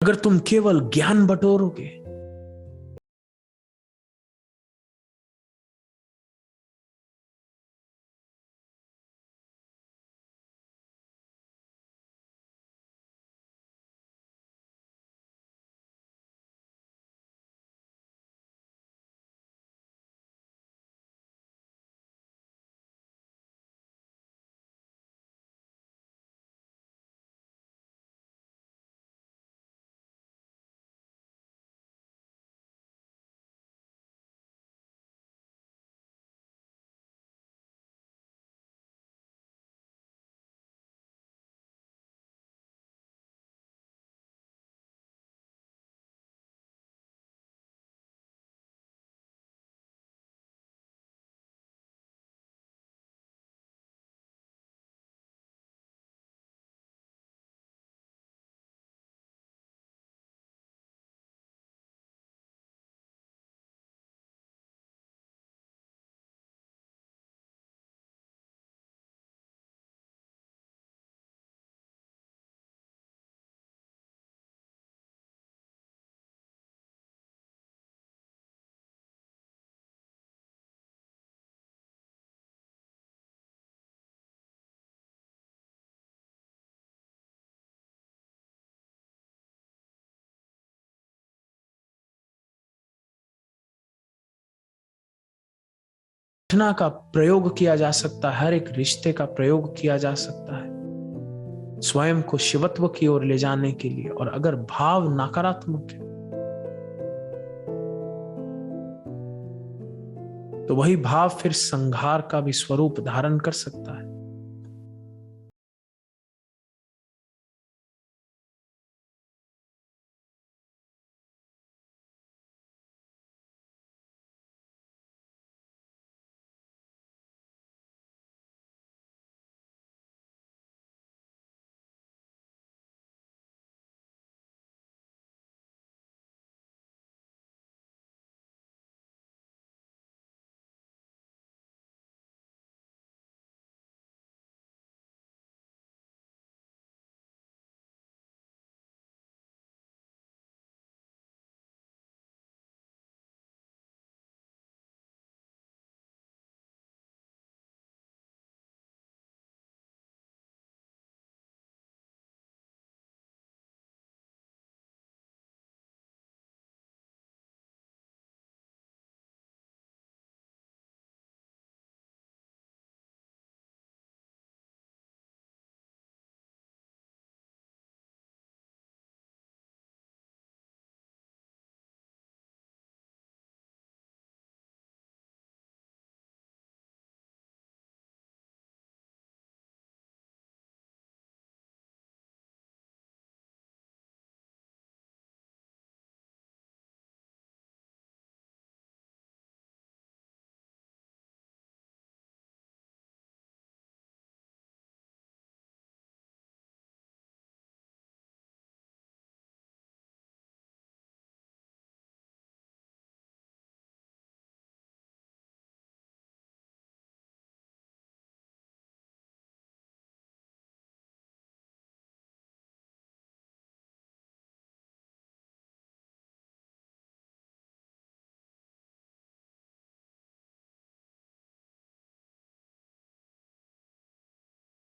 अगर तुम केवल ज्ञान बटोरोगे, घटना का प्रयोग किया जा सकता है, हर एक रिश्ते का प्रयोग किया जा सकता है स्वयं को शिवत्व की ओर ले जाने के लिए। और अगर भाव नकारात्मक है तो वही भाव फिर संघार का भी स्वरूप धारण कर सकता है।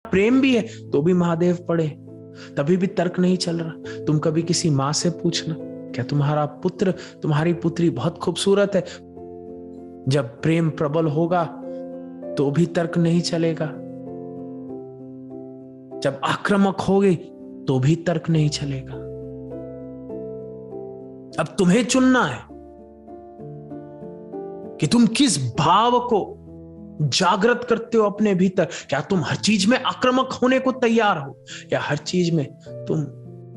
प्रेम भी है तो भी महादेव पढ़े, तभी भी तर्क नहीं चल रहा। तुम कभी किसी माँ से पूछना, क्या तुम्हारा पुत्र तुम्हारी पुत्री बहुत खूबसूरत है, जब प्रेम प्रबल होगा तो भी तर्क नहीं चलेगा। जब आक्रामक होगी तो भी तर्क नहीं चलेगा। अब तुम्हें चुनना है कि तुम किस भाव को जागृत करते हो अपने भीतर। क्या तुम हर चीज में आक्रामक होने को तैयार हो, या हर चीज में तुम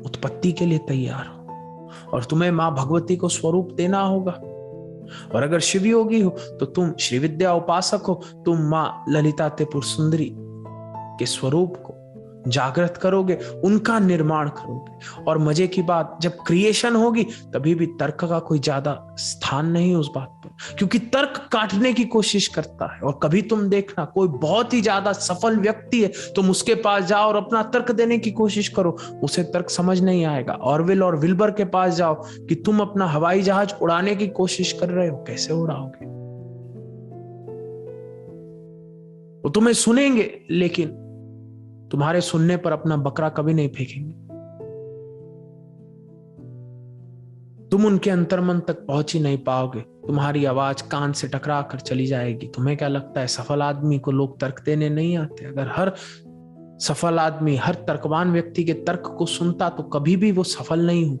उत्पत्ति के लिए तैयार हो। और तुम्हें मां भगवती को स्वरूप देना होगा। और अगर शिव योगी हो तो तुम श्री विद्या उपासक हो, तुम मां ललिता त्रिपुर सुंदरी के स्वरूप को जागृत करोगे, उनका निर्माण करोगे। और मजे की बात, जब क्रिएशन होगी तभी भी तर्क का कोई ज्यादा स्थान नहीं उस बात पर, क्योंकि तर्क काटने की कोशिश करता है। और कभी तुम देखना कोई बहुत ही ज्यादा सफल व्यक्ति है, तुम उसके पास जाओ और अपना तर्क देने की कोशिश करो, उसे तर्क समझ नहीं आएगा। ऑरवेल और विल्बर के पास जाओ कि तुम अपना हवाई जहाज उड़ाने की कोशिश कर रहे हो, कैसे उड़ाओगे? वो तुम्हें सुनेंगे लेकिन तुम्हारे सुनने पर अपना बकरा कभी नहीं फेंकेंगे। तुम उनके अंतर्मन तक पहुंच ही नहीं पाओगे, तुम्हारी आवाज कान से टकरा कर चली जाएगी। तुम्हें क्या लगता है सफल आदमी को लोग तर्क देने नहीं आते? अगर हर सफल आदमी हर तर्कवान व्यक्ति के तर्क को सुनता तो कभी भी वो सफल नहीं हो